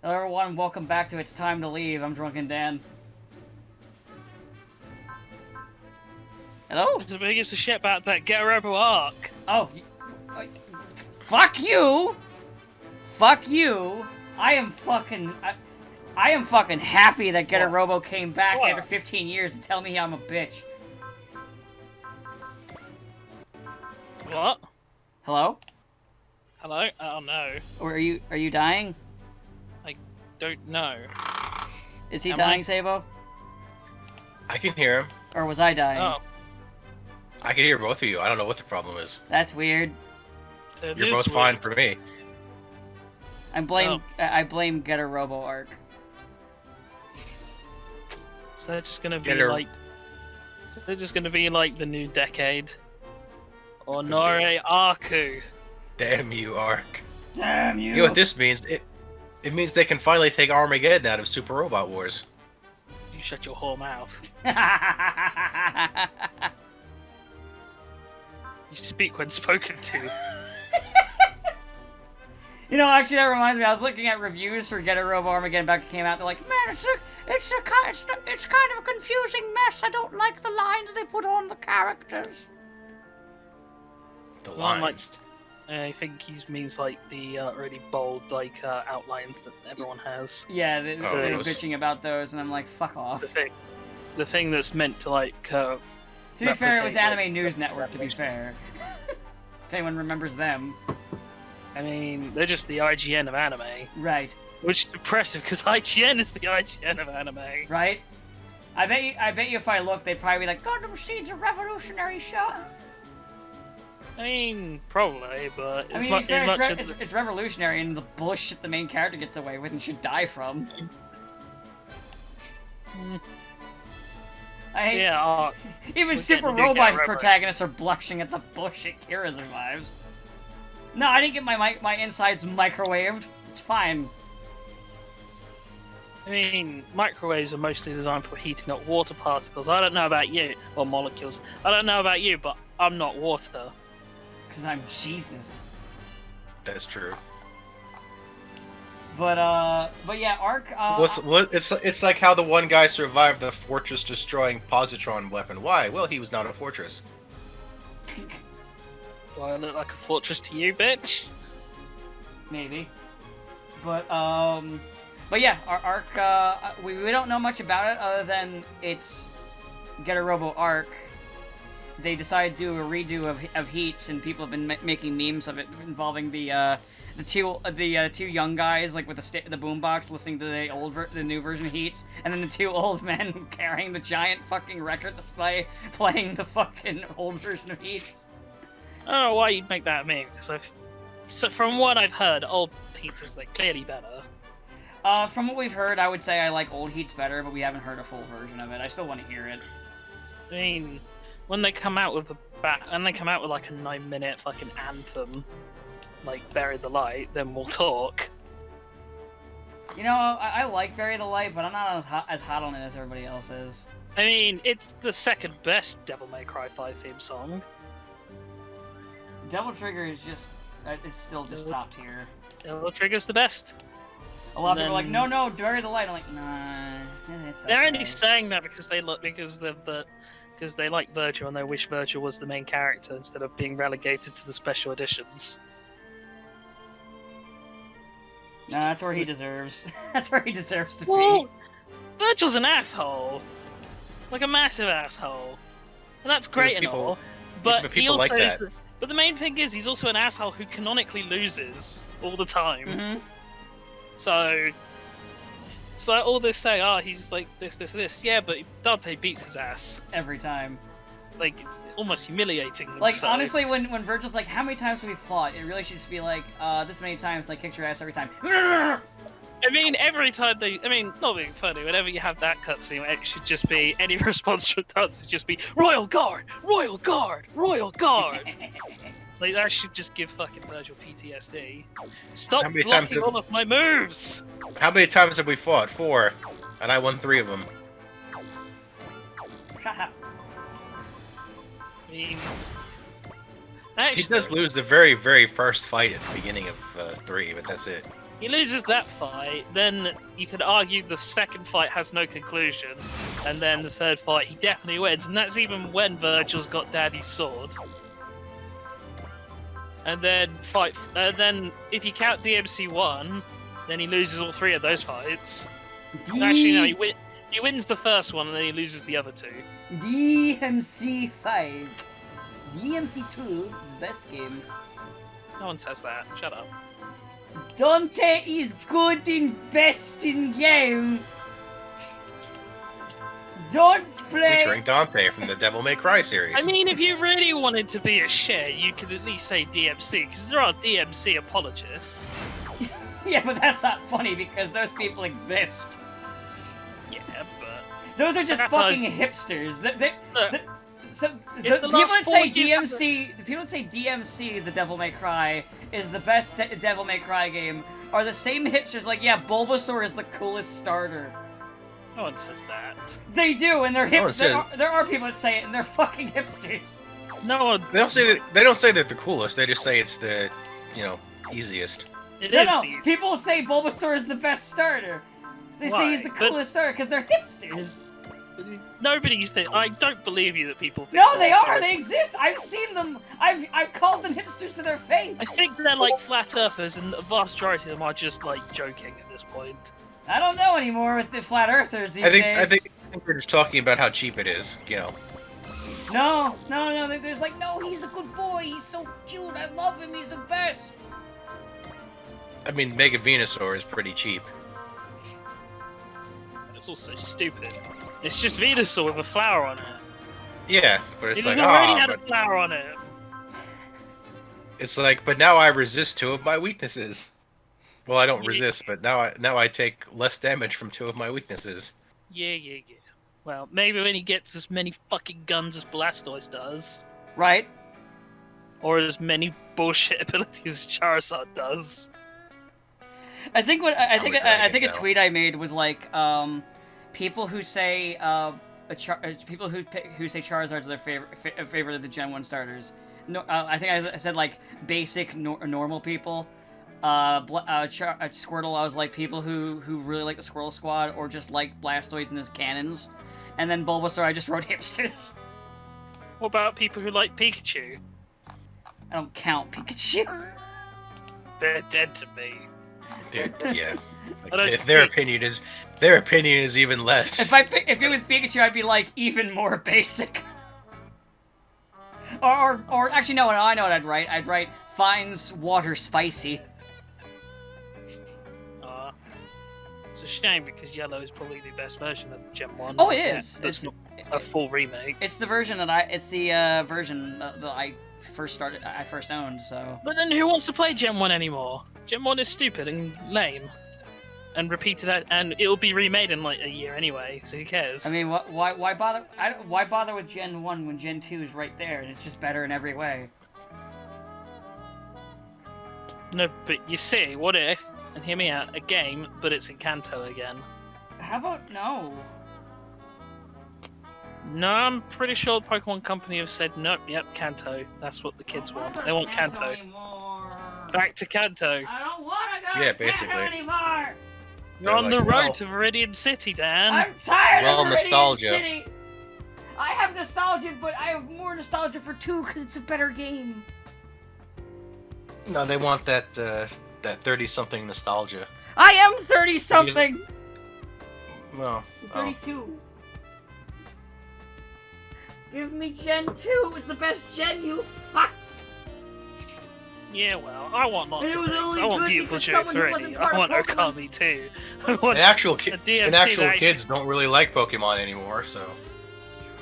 Hello everyone, welcome back to It's Time to Leave. I'm Drunken Dan. Hello? Who gives a shit about that Get Robo arc? Oh, fuck you! Fuck you! I am fucking happy that Get a Robo came back after 15 years to tell me I'm a bitch. What? Hello? Hello? Oh no. Or are you dying? I don't know. Is he dying, Sabo? I can hear him. Or was I dying? Oh. I can hear both of you. I don't know what the problem is. That's weird. You're both fine for me. I blame Get a Robo arc. So they're just gonna be like... So they're just gonna be like the new decade? Or Nore Aku? Damn you, Ark. Damn you! You know what this means? It means they can finally take Armageddon out of Super Robot Wars. You shut your whole mouth. You speak when spoken to. You know, actually, that reminds me. I was looking at reviews for Get a Robo Armageddon back when it came out. They're like, man, it's kind of a confusing mess. I don't like the lines they put on the characters. The lines. I think he means like the really bold outlines that everyone has. Yeah, they're bitching about those, and I'm like, fuck off. The thing that's meant to like. To be fair, it was Anime News Network. To be fair, if anyone remembers them. I mean, they're just the IGN of anime. Right. Which is impressive, because IGN is the IGN of anime. Right? I bet you if I look, they'd probably be like, Gundam Seed's a revolutionary show. I mean, probably, but... I mean, it's revolutionary in the bullshit the main character gets away with and should die from. I hate... even Super Robot protagonists are blushing at the bullshit Kira survives. No, I didn't get my insides microwaved. It's fine. I mean, microwaves are mostly designed for heating up water particles. I don't know about you, or molecules. I don't know about you, but I'm not water. Because I'm Jesus. That's true. But yeah, Arc. It's like how the one guy survived the fortress-destroying positron weapon. Why? Well, he was not a fortress. Do I look like a fortress to you, bitch? Maybe. But yeah, our Arc, we don't know much about it other than it's Get a Robo Arc. They decided to do a redo of Heats, and people have been making memes of it involving the two young guys like with the boombox listening to the new version of Heats, and then the two old men carrying the giant fucking record display playing the fucking old version of Heats. I don't know why you'd make that meme, because so from what I've heard, old Heats is like clearly better. From what we've heard, I would say I like old Heats better, but we haven't heard a full version of it. I still want to hear it. I mean, when they come out with like a 9-minute fucking anthem, like Bury the Light, then we'll talk. You know, I like Bury the Light, but I'm not as hot on it as everybody else is. I mean, it's the second best Devil May Cry 5 theme song. Devil Trigger is just, it's still just top tier. Devil Trigger's the best. A lot of people are like, no, Bury the Light. I'm like, nah, it's okay. They're only saying that because they like Virgil and they wish Virgil was the main character instead of being relegated to the special editions. No, that's where he deserves. That's where he deserves to be. Virgil's an asshole, like a massive asshole, and that's great and all. But he also like that. But the main thing is, he's also an asshole who canonically loses all the time. Mm-hmm. So all this say, he's like this. Yeah, but Dante beats his ass every time. Like, it's almost humiliating. Like, honestly, when Virgil's like, how many times have we fought? It really should just be like, this many times, like, kicks your ass every time. I mean, every time not being funny, whenever you have that cutscene, it should just be, any response from Dante should just be, Royal Guard! Royal Guard! Royal Guard! Like, that should just give fucking Virgil PTSD. Stop blocking all of my moves! How many times have we fought? 4. And I won 3 of them. I mean... He does lose the very, very first fight at the beginning of 3, but that's it. He loses that fight, then you could argue the second fight has no conclusion, and then the third fight he definitely wins, and that's even when Virgil's got Daddy's sword. And then then if you count DMC 1, then he loses all 3 of those fights. Actually, no, he wins the first one, and then he loses the other 2. DMC 5. DMC 2 is the best game. No one says that. Shut up. Dante is good in best in game. Don't play. Featuring Dante from the Devil May Cry series. I mean, if you really wanted to be a shit, you could at least say DMC, because there are DMC apologists. Yeah, but that's not funny because those people exist. Yeah, but Those are just That's fucking hipsters. So the If the people last that say 4 years DMC, the people that say DMC, the Devil May Cry, is the best Devil May Cry game, are the same hipsters. Like, yeah, Bulbasaur is the coolest starter. no one says that. They do, and they're No one hipsters. says- There are people that say it, and they're fucking hipsters. No one. They don't say that. They don't say they're the coolest. They just say it's the, easiest. It No, is no, these. people say Bulbasaur is the best starter. They say he's the Why? But- coolest starter because they're hipsters. Nobody's. I don't believe you that people. Think No, they Bulbasaur- are. They exist. I've seen them. I've called them hipsters to their face. I think they're like flat earthers, and the vast majority of them are just like joking at this point. I don't know anymore with the flat earthers these I think days. they're just talking about how cheap it is. No. There's like, no, he's a good boy. He's so cute. I love him. He's the best. I mean, Mega Venusaur is pretty cheap. It's also stupid. It's just Venusaur with a flower on it. Yeah, but it's It like, already had a but flower on it. it's like, but now I resist 2 of my weaknesses. Well, I don't resist, but now I take less damage from 2 of my weaknesses. Yeah. Well, maybe when he gets as many fucking guns as Blastoise does, Right. or as many bullshit abilities as Charizard does. I think would a drag it tweet I made was like, people who say people who say Charizard's their favorite of the Gen 1 starters. No, I think I said like basic normal people. Squirtle, I was like people who really like the Squirtle Squad or just like Blastoise and his cannons. And then Bulbasaur, I just wrote hipsters. What about people who like Pikachu? I don't count Pikachu. They're dead to me. Dude, yeah. I don't Their think- opinion is even less. If it was Pikachu, I'd be like even more basic. Or actually no, I know what I'd write. I'd write finds water spicy. It's a shame because Yellow is probably the best version of Gen 1. Oh, it is. That's It's- not a full remake. It's the version that version that I first owned. So But then who wants to play Gen 1 anymore? Gen 1 is stupid and lame. And repeated, and it'll be remade in like a year anyway, so who cares? I mean, why bother? Why bother with Gen 1 when Gen 2 is right there and it's just better in every way? No, but you see, what if, and hear me out, a game, but it's in Kanto again? How about no? No, I'm pretty sure the Pokemon Company have said, nope, yep, Kanto. That's what the kids want. They want Kanto. Anymore. Back to Kanto. I don't want to go Yeah, to basically. Kanto anymore. You're They're on the like, road well- to Viridian City, Dan. I'm tired Well, of Meridian nostalgia. City. I have nostalgia, but I have more nostalgia for 2 because it's a better game. No, they want that 30-something nostalgia. I am 30-something. Well, oh. 32. Give me Gen 2. It's the best Gen, you fucks. Yeah, well, I want lots It of was things. only I want good Beautiful because Joe someone who 3. wasn't part I want of Pokemon- Okami 2. I want and actual a DMC that kids don't really like Pokemon anymore, so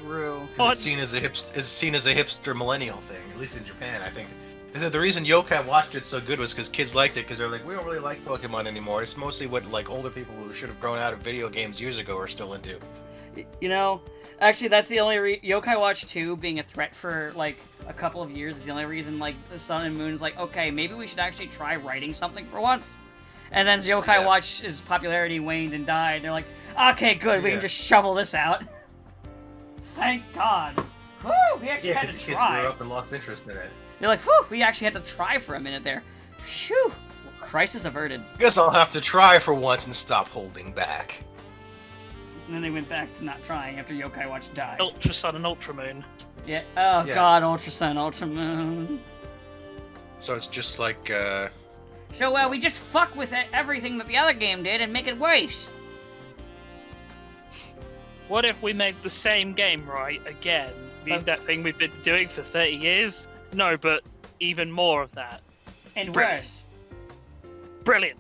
True. it's seen as a hipster millennial thing. At least in Japan, I think. They said the reason Yokai watched it so good was because kids liked it because they're like, we don't really like Pokemon anymore. It's mostly what like older people who should have grown out of video games years ago are still into. You know, actually, that's the only Yokai Watch 2 being a threat for like a couple of years is the only reason like the Sun and Moon's like, okay, maybe we should actually try writing something for once. And then Yokai Yeah. Watch's popularity waned and died. And they're like, okay, good, we Yeah. can just shovel this out. Thank God. Whew, we actually Yeah, had because to kids try. grew up and lost interest in it. They're like, whew, we actually had to try for a minute there. Phew. Crisis averted. Guess I'll have to try for once and stop holding back. And then they went back to not trying after Yokai Watch died. Ultra Sun and Ultra Moon. Yeah. Oh Yeah. God, Ultra Sun, Ultra Moon. So it's just like, So we just fuck with everything that the other game did and make it worse. What if we made the same game right again? That thing we've been doing for 30 years? No, but even more of that. And Brilliant. worse. Brilliant.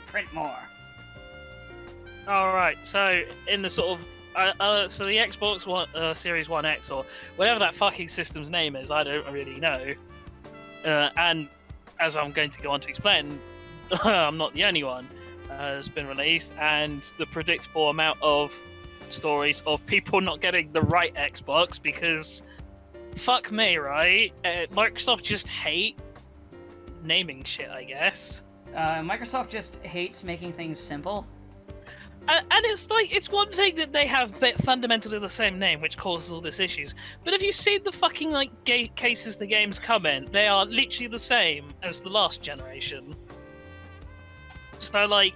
Print more. Alright, so in the sort of... so the Xbox One, Series 1X, or whatever that fucking system's name is, I don't really know. And as I'm going to go on to explain, I'm not the only one. Has been released, and the predictable amount of stories of people not getting the right Xbox because fuck me, right? Microsoft just hate naming shit, I guess. Microsoft just hates making things simple. And it's like, it's one thing that they have fundamentally the same name, which causes all these issues. But have you seen the fucking, like, cases the games come in? They are literally the same as the last generation. So, like,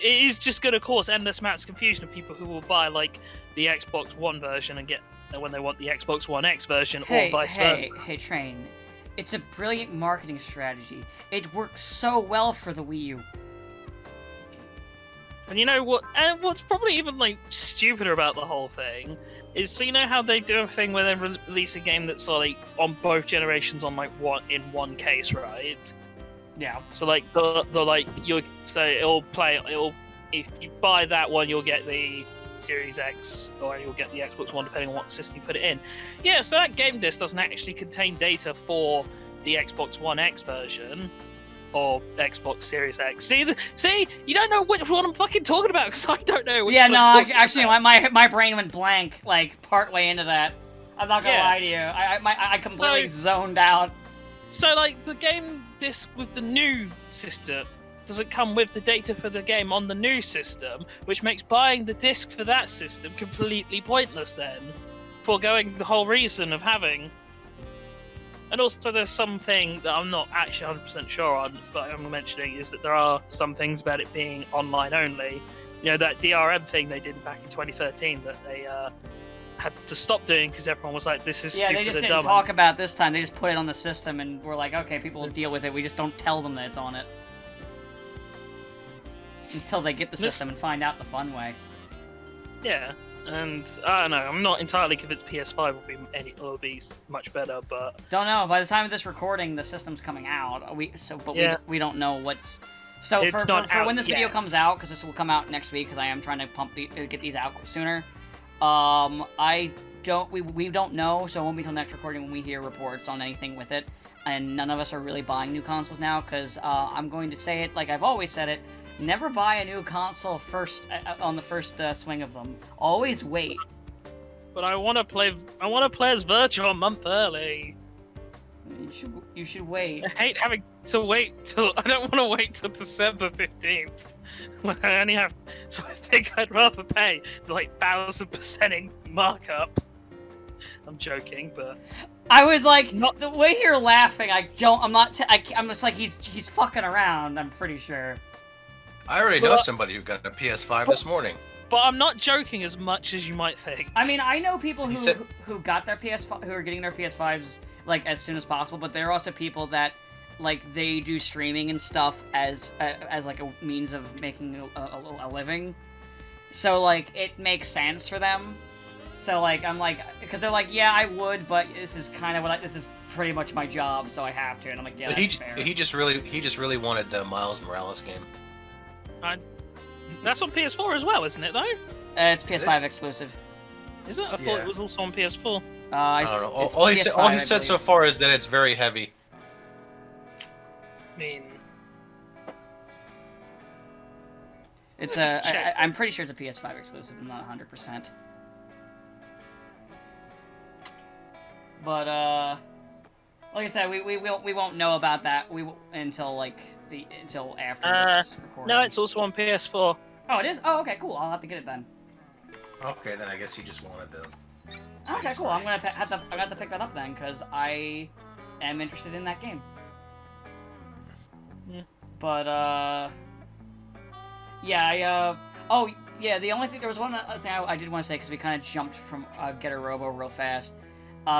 it is just going to cause endless amounts of confusion of people who will buy, like, the Xbox One version and get when they want the Xbox One X version, or vice versa. Hey, Train. It's a brilliant marketing strategy. It works so well for the Wii U. And you know what? And what's probably even, like, stupider about the whole thing is, so you know how they do a thing where they release a game that's, like, on both generations on, like, one case, right? Yeah. So like if you buy that one, you'll get the Series X, or you'll get the Xbox One, depending on what system you put it in. Yeah, so that game disc doesn't actually contain data for the Xbox One X version or Xbox Series X. See, you don't know which one I'm fucking talking about, because I don't know. Which Yeah, one no, I'm talking actually, about. my brain went blank like partway into that. I'm not gonna lie to you. I completely zoned out. So, like, the game disc with the new system doesn't come with the data for the game on the new system, which makes buying the disc for that system completely pointless then, foregoing the whole reason of having. And also there's something that I'm not actually 100% sure on, but I'm mentioning, is that there are some things about it being online only. You know, that DRM thing they did back in 2013 that they had to stop doing because everyone was like, this is stupid and dumb. Yeah, they just didn't talk about it this time. They just put it on the system and we're like, okay, people will deal with it. We just don't tell them that it's on it. Until they get the system and find out the fun way. Yeah, and I don't know, I'm not entirely convinced PS5 will be much better, but... Don't know. By the time of this recording, the system's coming out. We don't know what's... So It's for not out when this video yet. comes out, because this will come out next week, because I am trying to get these out sooner. We don't know, so it won't be until next recording when we hear reports on anything with it. And none of us are really buying new consoles now, because I'm going to say it like I've always said it. Never buy a new console first on the first swing of them. Always wait. But I want to play as Virtual a month early. You should wait. I hate having to wait till... I don't want to wait till December 15th. When I only have... So I think I'd rather pay the, like, 1,000% markup. I'm joking, but... I was like, the way you're laughing, I'm just like, he's fucking around, I'm pretty sure. I already know somebody who got a PS5 this morning. But I'm not joking as much as you might think. I mean, I know people who got their PS5, who are getting their PS5s, like, as soon as possible, but there are also people that, like, they do streaming and stuff as like, a means of making a living. So, like, it makes sense for them. So, like, I'm like, because they're like, yeah, I would, but this is kind of this is pretty much my job, so I have to. And I'm like, yeah, that's fair. He just really wanted the Miles Morales game. That's on PS4 as well, isn't it, though? It's PS5 exclusive. Is it? I thought it was also on PS4. I don't know. All he said so far is that it's very heavy. I mean... It's I'm pretty sure it's a PS5 exclusive. I'm not 100%. But like I said, we won't know about that until after this recording. No, it's also on PS4. Oh, it is. Oh, okay, cool. I'll have to get it then. Okay, then I guess you just wanted the. Okay, cool. I'm gonna have to pick that up then, because I am interested in that game. But yeah, oh yeah, the only thing there was one thing I did want to say because we kind of jumped from Getter Robo real fast.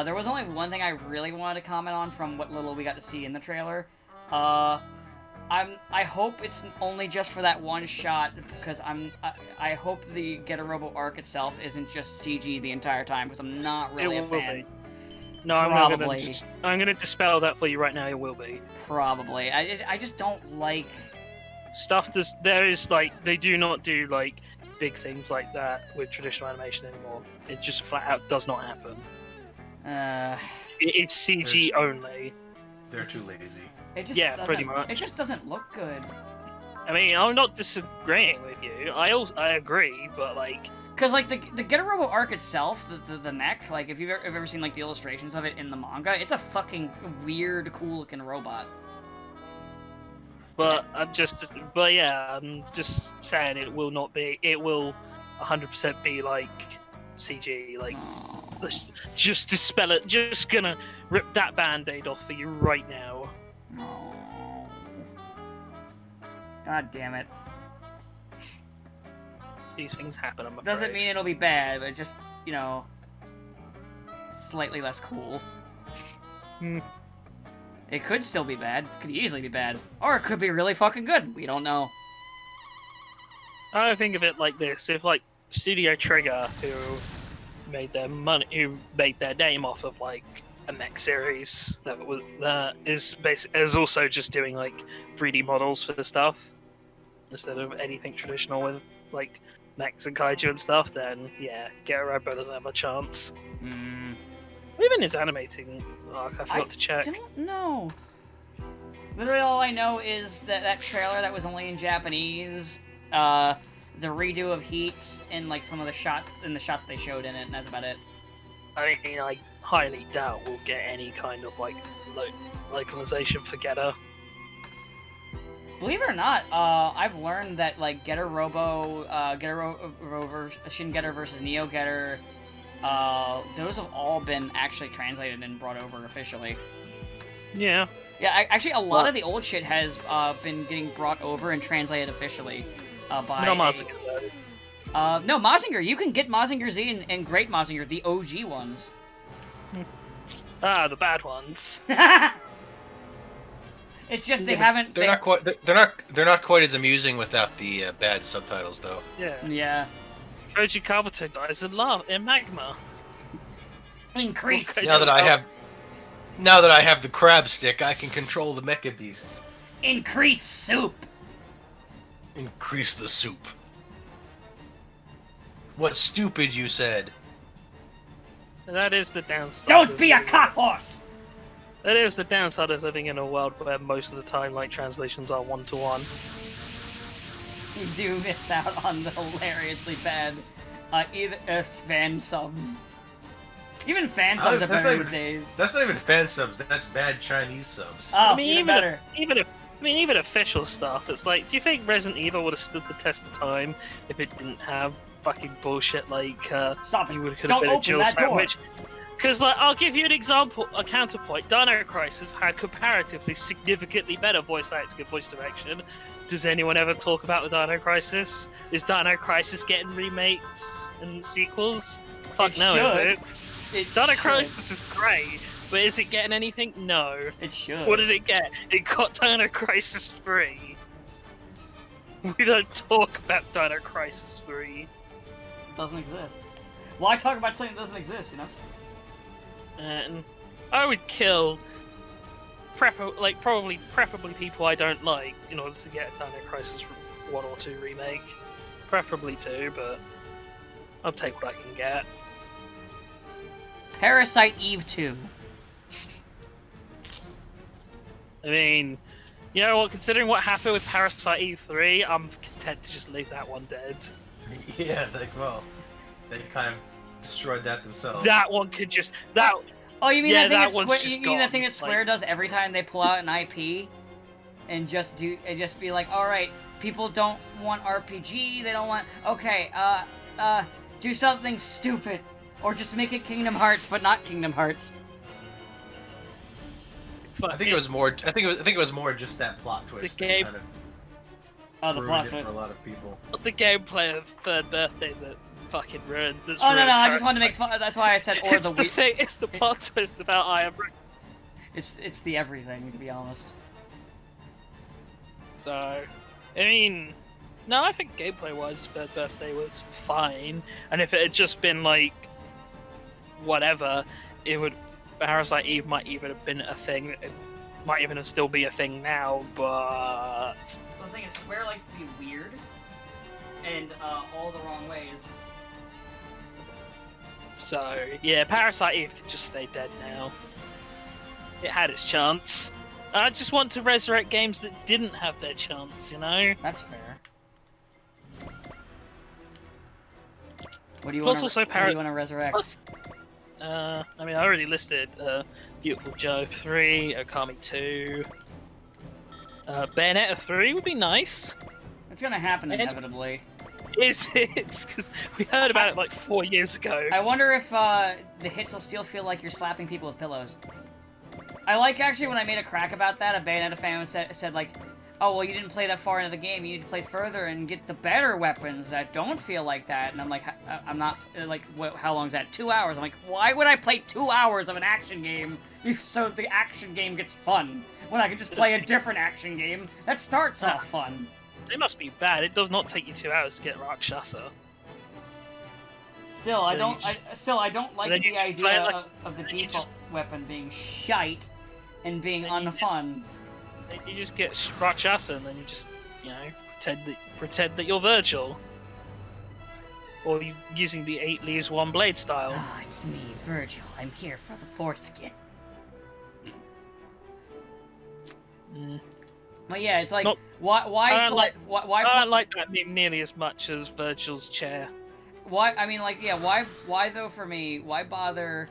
There was only one thing I really wanted to comment on from what little we got to see in the trailer. I hope it's only just for that one shot because I hope the Getter Robo arc itself isn't just CG the entire time because I'm not really a fan. No, Probably. I'm gonna dispel that for you right now. It will be. Probably. I just don't like Stuff there is like they do not do like big things like that with traditional animation anymore. It just flat out does not happen. It's CG only. They're too lazy. It just Yeah, pretty much. It just doesn't look good. I mean, I'm not disagreeing with you. I agree, but like, Cause like the Getter Robo arc itself, the mech, like if you've ever seen like the illustrations of it in the manga, it's a fucking weird, cool looking robot. but I'm just saying it will not be. It will 100% be like CG. Like, let's just dispel it. Just gonna rip that band-aid off for you right now. Oh. God damn it. These things happen, I'm afraid. Doesn't mean it'll be bad, but just, you know, slightly less cool. It could still be bad. Could easily be bad. Or it could be really fucking good. We don't know. I think of it like this: if like Studio Trigger, who made their name off of like a mech series that is also just doing like 3D models for the stuff instead of anything traditional with like mechs and kaiju and stuff, then yeah, Getter Robo doesn't have a chance. Even his animating arc, I forgot to check. I don't know. Literally all I know is that trailer that was only in Japanese, the redo of Heats, and like some of the shots they showed in it, and that's about it. I mean, I highly doubt we'll get any kind of like localization for Getter. Believe it or not, I've learned that like Shin Getter versus Neo Getter, those have all been actually translated and brought over officially. Yeah. Yeah, actually, a lot of the old shit has been getting brought over and translated officially by. No Mazinger though. No, Mazinger. You can get Mazinger Z and Great Mazinger, the OG ones. The bad ones. It's just they haven't. They're not quite as amusing without the bad subtitles, though. Yeah. Yeah. Koji Kabuto dies in magma. Increase. Now that I have the crab stick, I can control the mecha beasts. Increase soup. Increase the soup. What stupid you said. And that is the downside. Don't be a cockhorse. That is the downside of living in a world where most of the time, like, translations are one-to-one. You do miss out on the hilariously bad fan subs. Even fan subs are better these days. That's not even fan subs. That's bad Chinese subs. Oh, I mean, even better. Even official stuff. It's like, do you think Resident Evil would have stood the test of time if it didn't have fucking bullshit like Stop it. you could have Don't been a open Jill that door. sandwich? Because, like, I'll give you an example, a counterpoint. Dino Crisis had comparatively significantly better voice acting and voice direction. Does anyone ever talk about the Dino Crisis? Is Dino Crisis getting remakes and sequels? Fuck no, is it? Dino Crisis is great, but is it getting anything? No. It should. What did it get? It got Dino Crisis 3. We don't talk about Dino Crisis 3. It doesn't exist. Why talk about something that doesn't exist, you know? And I would kill preferably people I don't like in order to get a Dino Crisis 1 or 2 remake. Preferably 2, but I'll take what I can get. Parasite Eve 2. I mean, you know what, considering what happened with Parasite Eve 3, I'm content to just leave that one dead. Yeah, they kind of destroyed that themselves. That one could just... Oh, you mean Yeah, that that thing one's you just mean that gone. thing that Square Like- does every time they pull out an IP, and just be like, all right, people don't want RPG, they don't want. Okay, do something stupid, or just make it Kingdom Hearts, but not Kingdom Hearts. I think it was more. I think it was more just that plot twist. The game- that kind of Oh, the ruined plot it twist. for a lot of people. the gameplay of Third Birthday that fucking ruined. That's Oh no, ruined no, I just wanted to make Parasite. fun. That's why I said or It's the the we. thing. It's the plot twist about I Am. It's the everything, to be honest. So, I mean, no, I think gameplay-wise, Third Birthday was fine. And if it had just been like whatever, it would. Parasite Eve might even have been a thing. It might even have still be a thing now, but The thing is, Square likes to be weird, and all the wrong ways. so yeah, Parasite Eve can just stay dead now. It had its chance. I just want to resurrect games that didn't have their chance, you know? That's fair. What do you Plus want also to resurrect? Plus, I mean, I already listed Beautiful Joe 3, Okami 2. Bayonetta 3 would be nice. It's gonna happen And- inevitably. Is it? Because we heard about it like 4 years ago. I wonder if the hits will still feel like you're slapping people with pillows. I like actually when I made a crack about that, a Bayonetta fan said like, oh well, you didn't play that far into the game, you need to play further and get the better weapons that don't feel like that. And I'm like, I'm not, like, how long is that? 2 hours? I'm like, why would I play 2 hours of an action game so the action game gets fun? When I can just play a different action game that starts off fun. It must be bad. It does not take you 2 hours to get Rakshasa. Still, I Then don't. you I don't like then you the just play idea it like- of the then you default weapon being shite and being Then you just- unfun. Then you just get Rakshasa and then you just, you know, pretend that you're Virgil. Or you using the 8 leaves 1 blade style. Ah, it's me, Virgil. I'm here for the foreskin. Mm. But yeah, it's like Not- why I don't like- why I don't like that meme nearly as much as Virgil's chair. why I mean like yeah why though for me why bother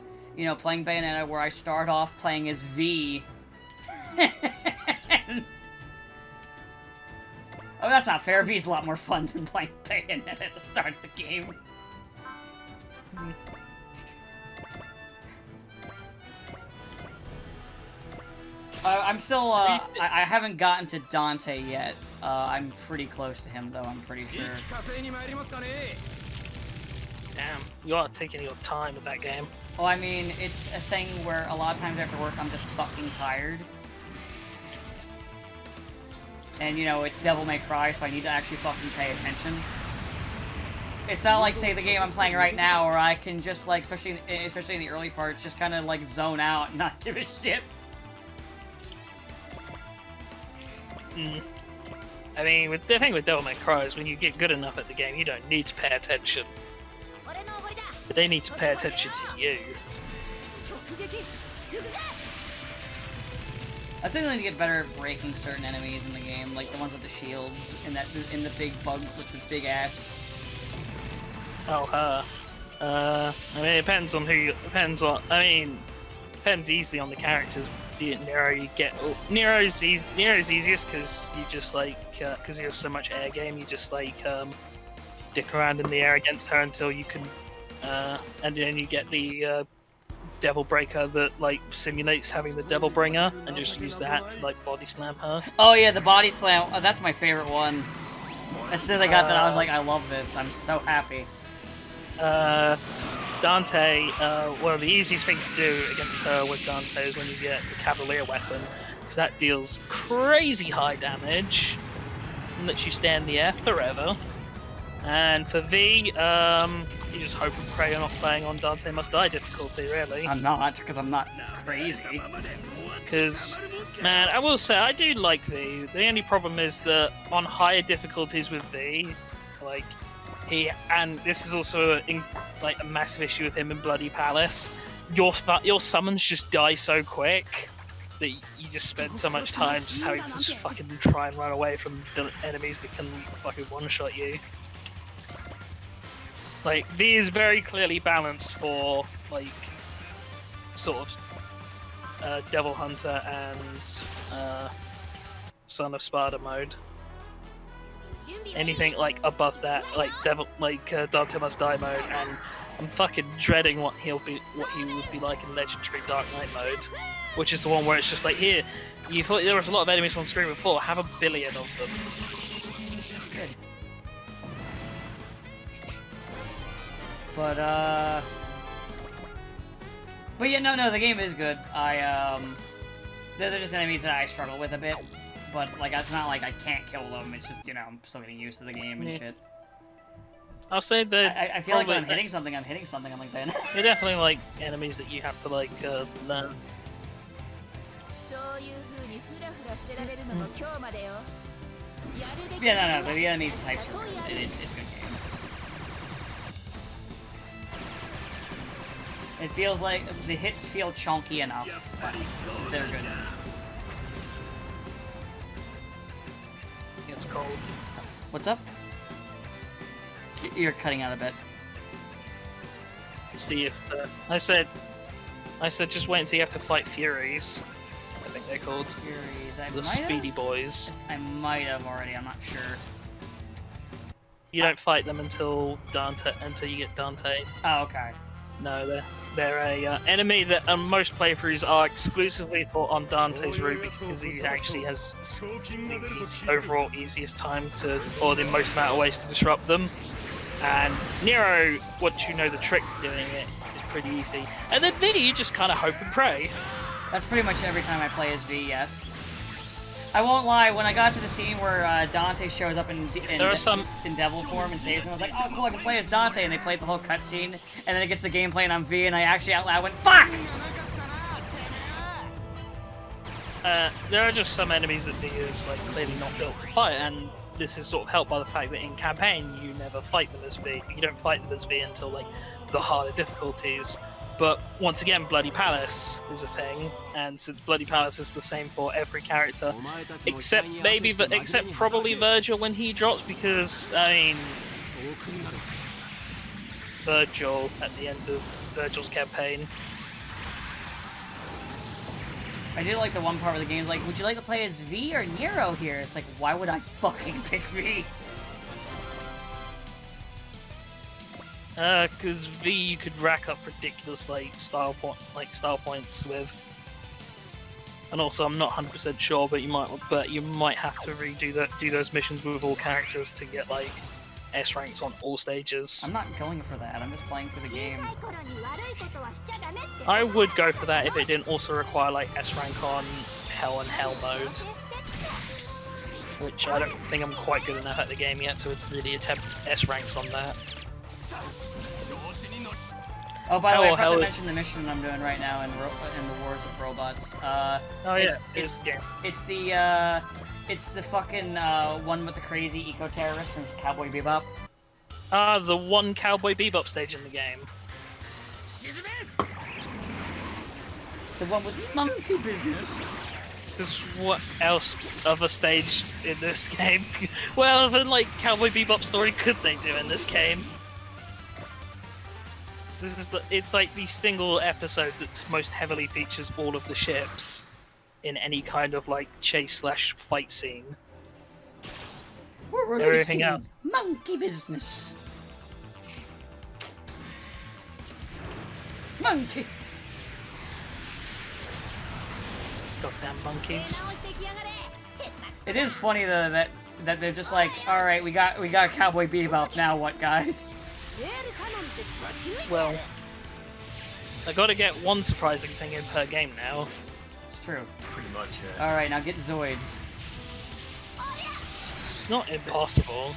playing Bayonetta where I start off playing as V. Oh, that's not fair. V's a lot more fun than playing Bayonetta at the start of the game. I'm still, I haven't gotten to Dante yet. I'm pretty close to him, though, I'm pretty sure. Damn, you are taking your time with that game. Well, I mean, it's a thing where a lot of times after work I'm just fucking tired. And, it's Devil May Cry, so I need to actually fucking pay attention. It's not like, say, the game I'm playing right now, where I can just, like, especially in the early parts, just kind of, like, zone out and not give a shit. I mean, the thing with Devil May Cry is when you get good enough at the game, you don't need to pay attention. They need to pay attention to you. I still need to get better at breaking certain enemies in the game, like the ones with the shields and the big bug with the big ass. Oh, her. I mean, it depends on who. Depends easily on the characters. Nero's easiest because you just because you have so much air game, you just dick around in the air against her until you can, and then you get the Devil Breaker that simulates having the Devil Bringer, and just use that to body slam her. Oh yeah, the body slam. Oh, that's my favorite one. As soon as I got that, I was like, I love this. I'm so happy. Dante, well, the easiest thing to do against her with Dante is when you get the Cavalier weapon, because that deals crazy high damage and lets you stay in the air forever. And for V, you just hope and pray you're not playing on Dante Must Die difficulty, really. I'm not, because I'm not crazy. Because, man, I will say, I do like V. The only problem is that on higher difficulties with V, and this is also a massive issue with him in Bloody Palace, your summons just die so quick that you just spend so much time just having to just fucking try and run away from the enemies that can fucking one-shot you. V is very clearly balanced for, sort of, Devil Hunter and, Son of Sparta mode. Anything, above that, Dante Must Die mode and I'm fucking dreading what he would be like in Legendary Dark Knight mode, which is the one where it's just like, here, you thought there was a lot of enemies on screen before, have a billion of them. Good. But yeah, no, the game is good. Those are just enemies that I struggle with a bit. But, like, it's not like I can't kill them, it's just, you know, I'm still getting used to the game and shit. I'll say that I feel like when I'm hitting something, I'm like that. They're definitely, like, enemies that you have to, like, learn. Yeah, no, the enemy types are good. It's a good game. It feels like the hits feel chunky enough, but they're good. It's cold. What's up? You're cutting out a bit. See if I said just wait until you have to fight Furies. I think they're called Furies. The Speedy Boys. I might have already. I'm not sure. You don't fight them until you get Dante. Oh, okay. No, they're a enemy that most playthroughs are exclusively for on Dante's route because he actually has the overall easiest time to, or the most amount of ways to disrupt them. And Nero, once you know the trick of doing it, is pretty easy. And then V, you just kind of hope and pray. That's pretty much every time I play as V, yes. I won't lie, when I got to the scene where Dante shows up in devil form and saves him, I was like, oh cool, I can play as Dante, and they played the whole cutscene, and then it gets the gameplay and I'm V, and I actually out loud went, fuck! There are just some enemies that V is like clearly not built to fight, and this is sort of helped by the fact that in campaign you never fight them as V. You don't fight them as V until like the harder difficulties. But once again, Bloody Palace is a thing, and since Bloody Palace is the same for every character, except probably Virgil when he drops, because I mean, Virgil at the end of Virgil's campaign. I did like the one part where the game's like, would you like to play as V or Nero here? It's like, why would I fucking pick V? Because V you could rack up ridiculous style points with, and also I'm not 100% sure, but you might have to do those missions with all characters to get like S ranks on all stages. I'm not going for that. I'm just playing for the game. I would go for that if it didn't also require like S rank on Hell and Hell mode, which I don't think I'm quite good enough at the game yet to really attempt S ranks on that. Oh, by the way, I forgot to mention the mission I'm doing right now in the Wars of Robots. It's the fucking one with the crazy eco-terrorist from Cowboy Bebop. The one Cowboy Bebop stage in the game. The one with Monkey Business. Because what else of a stage in this game? Well, than like Cowboy Bebop story could they do in this game? It's like the single episode that most heavily features all of the ships in any kind of like chase/fight scene. We're releasing everything else. Monkey Business. Monkey. Goddamn monkeys. It is funny though that they're just like, all right, we got Cowboy Bebop. Now what, guys? Well, I gotta get one surprising thing in per game now. It's true. Pretty much, yeah. Alright, now get Zoids. It's not impossible.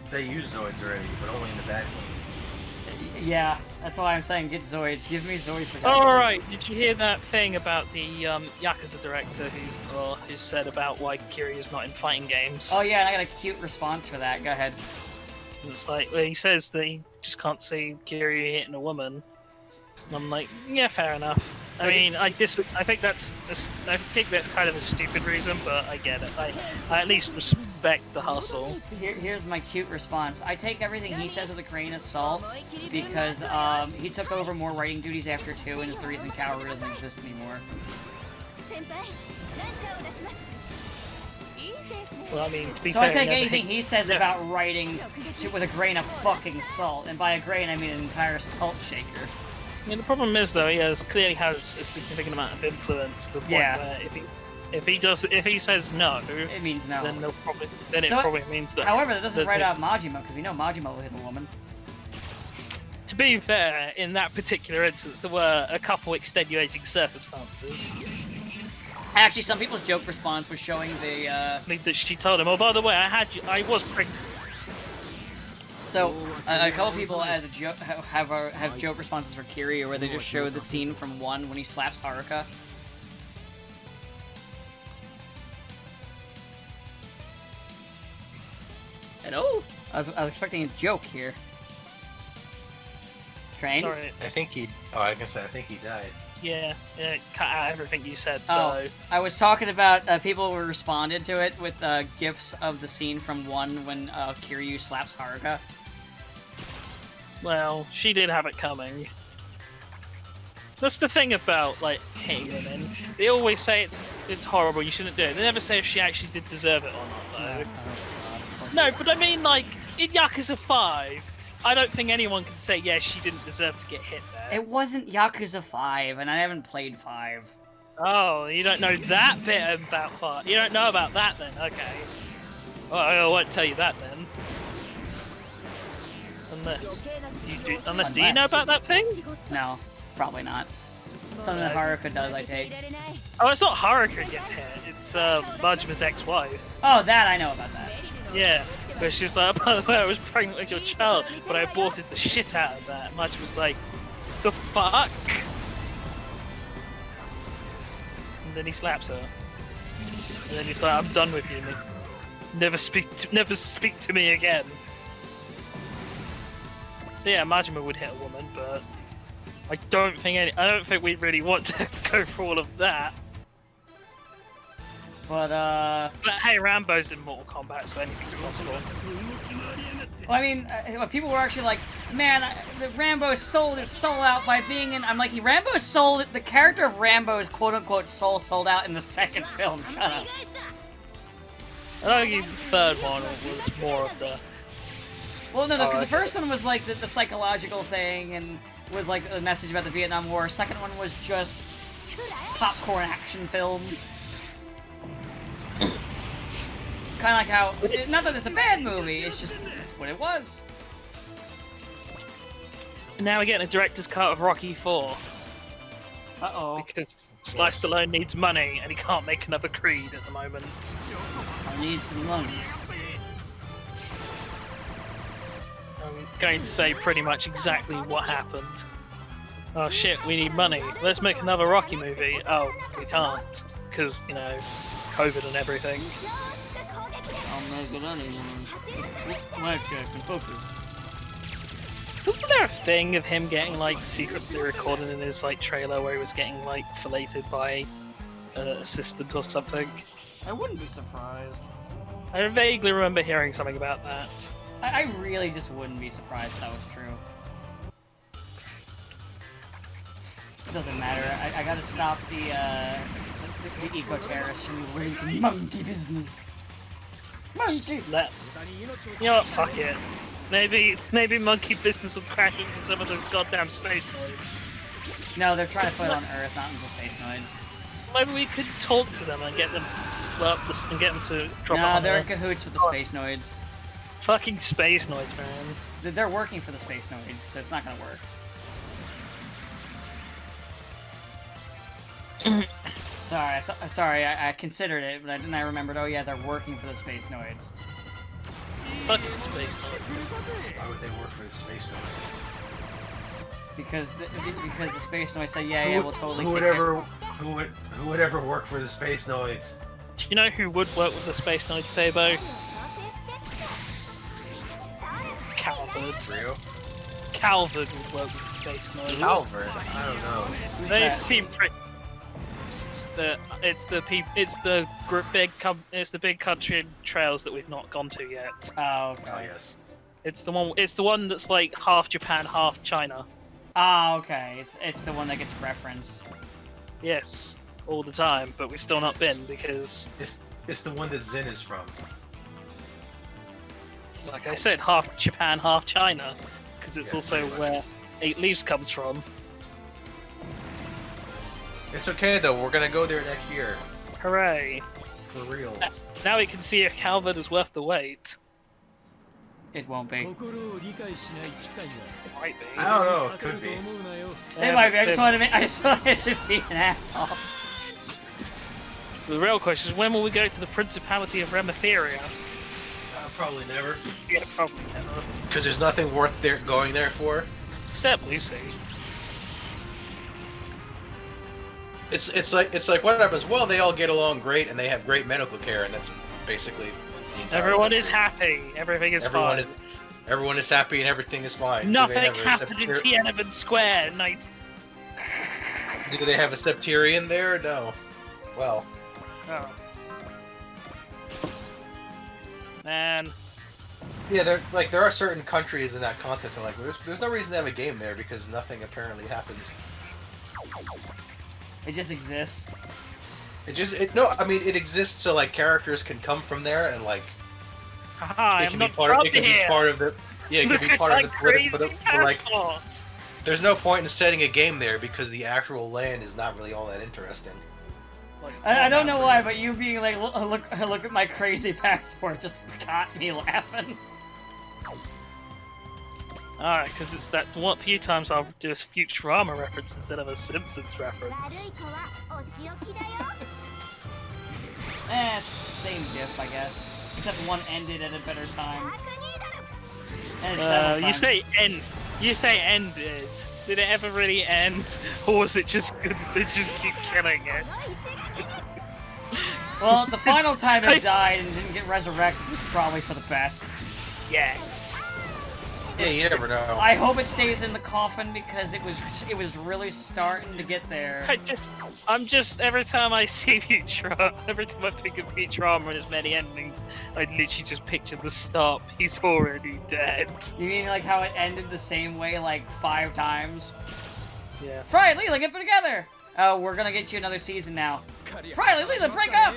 They use Zoids already, but only in the bad game. Yeah, that's why I'm saying get Zoids. Give me Zoids for God's Alright, did you hear that thing about the Yakuza director who said about why Kiryu is not in fighting games? Oh yeah, and I got a cute response for that. Go ahead. It's like, well, he says that he just can't see Kiryu hitting a woman. And I'm like, yeah, fair enough. I mean, I think that's kind of a stupid reason, but I get it. I at least respect the hustle. Here's my cute response. I take everything he says with a grain of salt because he took over more writing duties after 2 and is the reason Kaoru doesn't exist anymore. Well, I mean, to be So fair, I take never anything hit- he says never- about writing with a grain of fucking salt, and by a grain I mean an entire salt shaker. I mean, the problem is though, he clearly has a significant amount of influence to the point Yeah. where if he says no, It means no. then it So- probably means that. However, that doesn't that write they- out Majima, because we know Majima will hit a woman. To be fair, in that particular instance, there were a couple extenuating circumstances. Actually, some people's joke response was showing the, That she told him, "Oh, by the way, I was pregnant." So, a couple people as a joke have joke responses for Kiryu where they just show the scene from 1 when he slaps Haruka. Hello? I was expecting a joke here. Train? Sorry. I think he. Oh, I guess I think he died. Yeah, cut out everything you said. So. Oh, I was talking about people who responded to it with gifs of the scene from 1 when Kiryu slaps Haruka. Well, she did have it coming. That's the thing about like hitting women. They always say it's horrible. You shouldn't do it. They never say if she actually did deserve it or not, though. No, but I mean, like in Yakuza 5, I don't think anyone can say she didn't deserve to get hit there. It wasn't Yakuza 5, and I haven't played 5. Oh, you don't know that bit about 5. You don't know about that then? Okay. Well, I won't tell you that then. Unless do you know about that thing? No, probably not. Something that Haruka does, I take. Oh, it's not Haruka gets hit. It's Majima's ex-wife. Oh, that I know about that. Yeah, but she's like, by the way, I was pregnant with your child, but I aborted the shit out of that. Maj was like, the fuck? And then he slaps her. And then he's like, I'm done with you. Never speak to me again. So yeah, Majima would hit a woman, but I don't think we really want to go for all of that. But hey, Rambo's in Mortal Kombat, so anything's possible. well, I mean, people were actually like, man, Rambo sold his soul out by being in. I'm like, the character of Rambo is quote unquote sold out in the second film. Shut up. I think the third one was more of the. Well, no, because the first one was like the psychological thing and was like a message about the Vietnam War. Second one was just popcorn action film. Kind of like how, not that it's a bad movie, it's just, it's what it was. Now we're getting a director's cut of Rocky 4 Uh-oh. because Sly Stallone needs money and he can't make another Creed at the moment. I need some money. I'm going to say pretty much exactly what happened. Oh shit, we need money. Let's make another Rocky movie. Oh, we can't. Because, COVID and everything. I'll make it anyway. Blackjack and focus. Wasn't there a thing of him getting, secretly recorded in his, trailer where he was getting, filleted by an assistant or something? I wouldn't be surprised. I vaguely remember hearing something about that. I really just wouldn't be surprised if that was true. It doesn't matter. I gotta stop the eco-terrorists from raising monkey business. Monkey! You know what, fuck it. Maybe monkey business will crash into some of those goddamn space noids. No, they're trying to put it on Earth, not into space noids. Maybe we could talk to them and get them to drop it Nah, on they're in Earth. cahoots with the space noids. Fucking space noids, man. They're working for the space noids, so it's not gonna work. Sorry, I considered it, but I remembered, oh yeah, they're working for the space noids. Fucking space noids. Why would they work for the space noids? Because the space noids said, yeah, we'll totally Who would take ever who would ever work for the space noids? Do you know who would work with the space noids, Sabo? Calvert. Rio? Calvert would work with the space noids. Calvert? I don't know. They seem pretty. It's the big country trails that we've not gone to yet. Oh, okay. Oh yes. It's the one that's like half Japan, half China. Ah, okay. It's the one that gets referenced. Yes, all the time, but we've still not been because It's the one that Zin is from. Like I said, half Japan, half China, because it's also where Eight Leaves comes from. It's okay though. We're gonna go there next year. Hooray! For reals. Now we can see if Calvin is worth the wait. It won't be. It might be. I don't know. It could be. It might be. I just wanted to be an asshole. The real question is, when will we go to the Principality of Remetheria? Probably never. Yeah, probably never. Because there's nothing worth going there for. Except Lucy. It's like what happens? Well, they all get along great and they have great medical care, and that's basically the entire Everyone country. is happy. Everything is fine. Everyone is happy and everything is fine. Nothing happened in Tiananmen Square, night. Do they have a septarian there? No. Well. Oh. Man. Yeah, there are certain countries in that continent that there's no reason to have a game there because nothing apparently happens. It just exists. I mean it exists so like characters can come from there and like Haha, it can be part of the yeah, it can be part of the political, but like there's no point in setting a game there because the actual land is not really all that interesting. I don't know why, but you being like, look at my crazy passport just got me laughing. Alright, because it's that one few times I'll do a Futurama reference instead of a Simpsons reference. Same diff, I guess. Except one ended at a better time. You say end. You say ended. Did it ever really end, or was it just good? They just keep killing it. Well, the final time it died and didn't get resurrected was probably for the best. Yes. Yeah, you never know. I hope it stays in the coffin because it was really starting to get there. I'm just every time I see Futurama, every time I think of Futurama and his many endings, I literally just picture the stop. He's already dead. You mean like how it ended the same way like 5 times? Yeah. Fry and Leela, get together! Oh, we're gonna get you another season now. Fry and Leela, break up!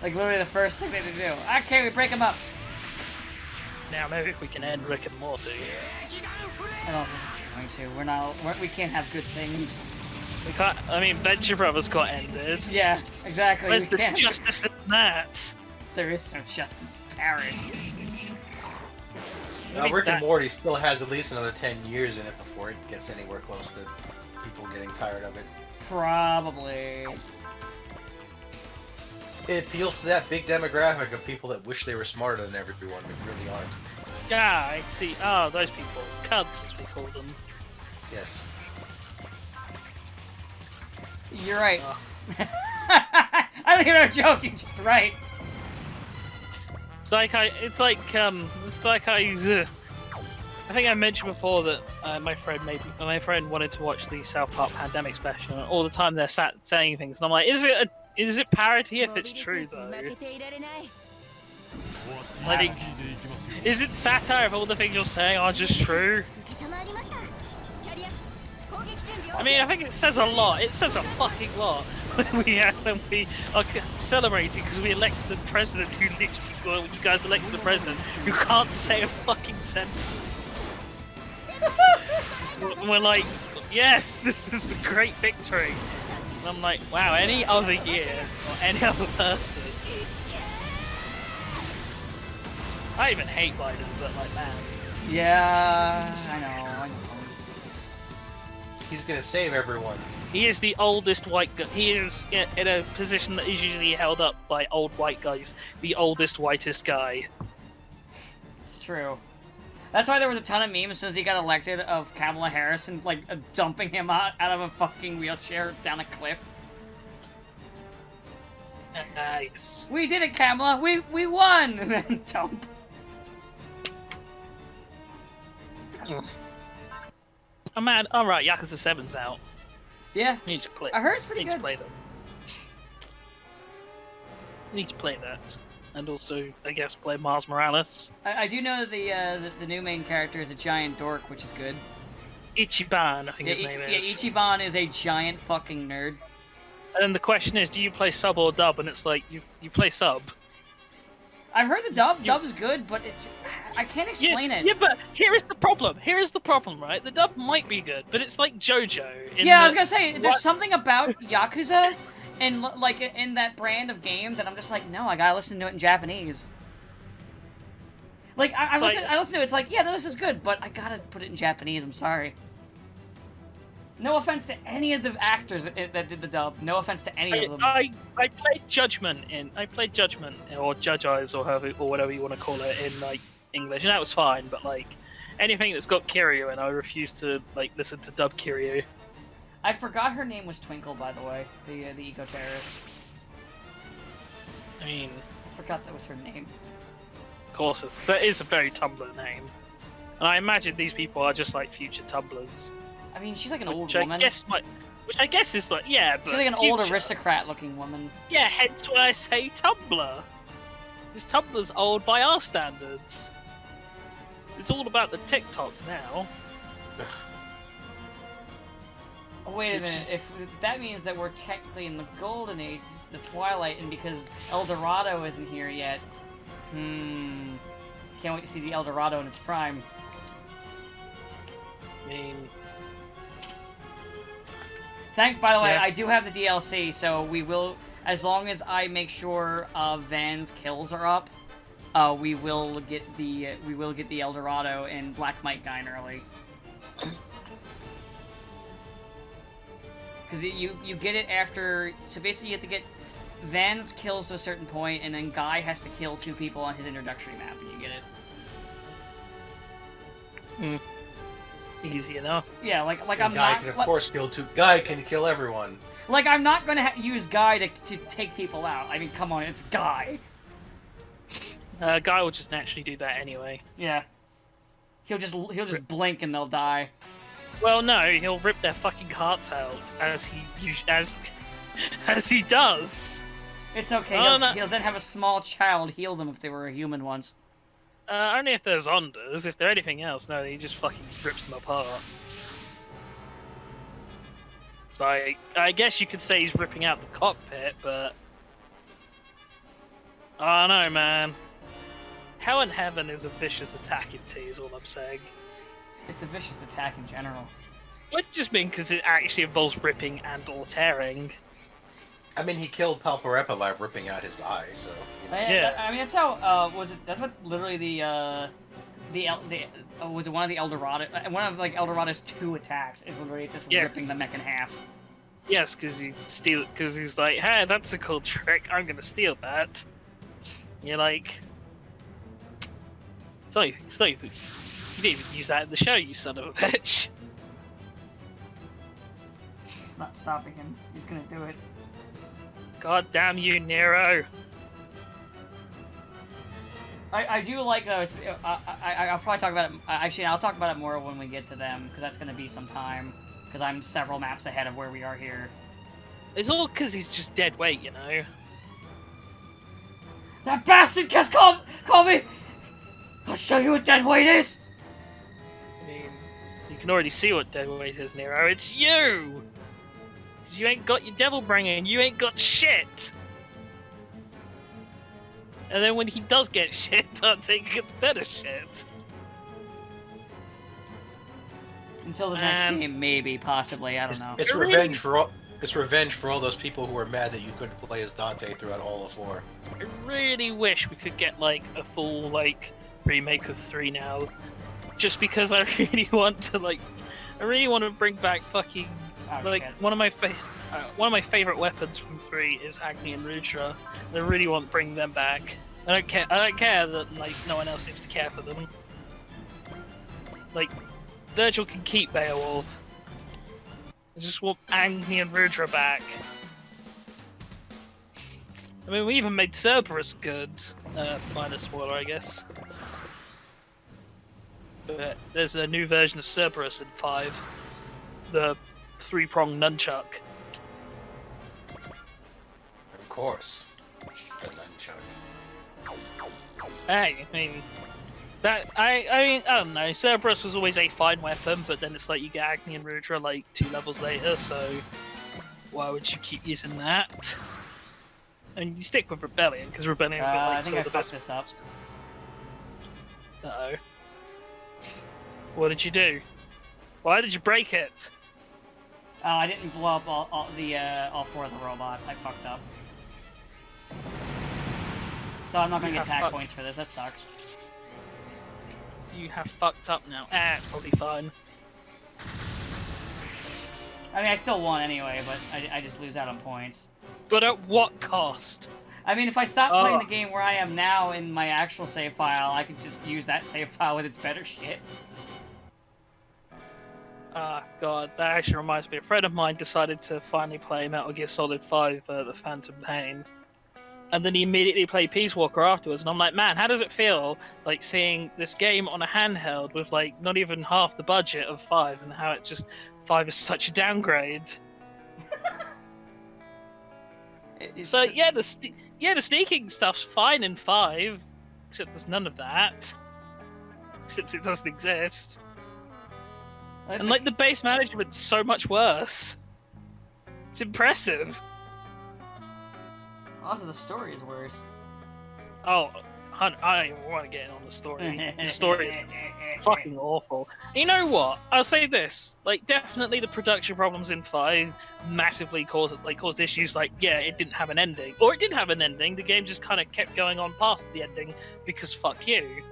Like literally the first thing they do. Okay, we break them up. Now maybe we can end Rick and Morty. I don't think it's going to. We can't have good things. We can't. I mean, Venture Brothers got ended. Yeah, exactly. Where's we the can't. justice in that? There is no justice, Paris. Rick and Morty still has at least another 10 years in it before it gets anywhere close to people getting tired of it. Probably. It appeals to that big demographic of people that wish they were smarter than everyone, but really aren't. Yeah, I see. Oh, those people. Cubs, as we call them. Yes. You're right. I don't even know a joke, you're just right. It's like I think I mentioned before that my friend wanted to watch the South Park Pandemic special, and all the time they're sat saying things, and I'm like, is it parody if it's true though? Like, is it satire if all the things you're saying are just true? I mean, I think it says a lot. It says a fucking lot when we are celebrating because we elected the president who literally, well, you guys elected the president who can't say a fucking sentence. We're like, yes, this is a great victory. And I'm like, wow, any other year or any other person. I even hate Biden, but like, man. Yeah, I know. He's gonna save everyone. He is the oldest white guy. He is in a position that is usually held up by old white guys. The oldest, whitest guy. It's true. That's why there was a ton of memes as soon as he got elected of Kamala Harris and like dumping him out of a fucking wheelchair down a cliff. Nice. We did it, Kamala. We won. And then dump. Oh man, alright, Yakuza 7's out. Yeah. You need to play. I heard it's pretty need good. to play them. You need to play that. And also, I guess, play Miles Morales. I do know that the new main character is a giant dork, which is good. Ichiban, I think his name is. Yeah, Ichiban is a giant fucking nerd. And then the question is, do you play sub or dub? And it's like, you play sub. I've heard the dub. Dub's good, but I can't explain it. Yeah, but here is the problem. Here is the problem, right? The dub might be good, but it's like JoJo. Yeah, I was gonna say, there's something about Yakuza and like in that brand of game that I'm just like, no, I gotta listen to it in Japanese. Like I listen to it. It's like, yeah, no, this is good, but I gotta put it in Japanese. I'm sorry. No offense to any of the actors that did the dub. No offense to any of them. I played Judgment or Judge Eyes or whatever you want to call it in like English, and that was fine. But like anything that's got Kiryu in, I refuse to like listen to dub Kiryu. I forgot her name was Twinkle, by the way, the eco terrorist. I mean, I forgot that was her name. Of course, that is a very Tumblr name, and I imagine these people are just like future Tumblrs. I mean, she's like an old woman. woman. Which I guess is like, yeah, but she's like an future. old aristocrat-looking woman. Yeah, hence why I say Tumblr. Because Tumblr's old by our standards. It's all about the TikToks now. Oh, wait a minute. If that means that we're technically in the golden age, the Twilight, and because El Dorado isn't here yet, can't wait to see the El Dorado in its prime. I mean... By the way, I do have the DLC, so we will, as long as I make sure Van's kills are up, we will get the El Dorado and Black Mite Guy early. Because you get it after, so basically you have to get Van's kills to a certain point, and then Guy has to kill 2 people on his introductory map, and you get it. Easy enough. Yeah, like I'm Guy not. can of course kill 2. Guy can kill everyone. Like I'm not gonna use Guy to take people out. I mean, come on, it's Guy. Guy will just naturally do that anyway. Yeah. He'll just blink and they'll die. Well, no, he'll rip their fucking hearts out as he does. It's okay. He'll then have a small child heal them if they were a human once. Only if they're Zondas. If they're anything else, no, he just fucking rips them apart. So I guess you could say he's ripping out the cockpit, but... I don't know, man. Hell and Heaven is a vicious attack in T, is all I'm saying. It's a vicious attack in general. I just mean because it actually involves ripping and or tearing. I mean, he killed Palparepa by ripping out his eye, so... You know. Yeah. I mean, that's how, that's what literally was it one of the El Dorado, one of like El Dorado's 2 attacks is literally just ripping the mech in half. Yes, because he's like, hey, that's a cool trick, I'm gonna steal that. You're like... Sorry, you didn't even use that in the show, you son of a bitch. It's not stopping him. He's gonna do it. God damn you, Nero. I do like those. I'll probably talk about it. Actually, I'll talk about it more when we get to them, because that's going to be some time. Because I'm several maps ahead of where we are here. It's all because he's just dead weight, you know? That bastard just called me! I'll show you what dead weight is! I mean, you can already see what dead weight is, Nero. It's you! Because you ain't got your devil bringer and you ain't got shit! And then when he does get shit, Dante gets better shit. Until the next game, maybe, possibly, I don't know. It's revenge for all. It's revenge for all those people who were mad that you couldn't play as Dante throughout all of 4. I really wish we could get like a full like remake of 3 now, just because I really want to bring back fucking shit. One of my favorite weapons from 3 is Agni and Rudra. I really want to bring them back. I don't care that like no one else seems to care for them. Like Virgil can keep Beowulf. I just want Agni and Rudra back. I mean, we even made Cerberus good. Minor spoiler, I guess. But there's a new version of Cerberus in 5. The 3-pronged nunchuck. Of course. The nunchuck. Hey, I mean... I don't know, Cerberus was always a fine weapon, but then it's like you get Agni and Rudra like 2 levels later, so... Why would you keep using that? And you stick with Rebellion, because Rebellion's got I like think some I of the fucked best. this up. Uh-oh. What did you do? Why did you break it? Oh, I didn't blow up all 4 of the robots. I fucked up. So I'm not gonna get tag points for this. That sucks. You have fucked up now. It's probably fine. I mean, I still won anyway, but I just lose out on points. But at what cost? I mean, if I stop playing the game where I am now in my actual save file, I could just use that save file with its better shit. God, that actually reminds me. A friend of mine decided to finally play Metal Gear Solid 5, The Phantom Pain. And then he immediately played Peace Walker afterwards, and I'm like, man, how does it feel, like, seeing this game on a handheld with, like, not even half the budget of 5, and how it just... 5 is such a downgrade. So, yeah, the sneaking stuff's fine in 5, except there's none of that. Since it doesn't exist. And, like, the base management's so much worse. It's impressive. Also, the story is worse. Oh, I don't even want to get in on the story. The story is fucking awful. You know what? I'll say this: like, definitely the production problems in 5 massively caused issues. Like, yeah, it didn't have an ending, or it did have an ending. The game just kind of kept going on past the ending because fuck you.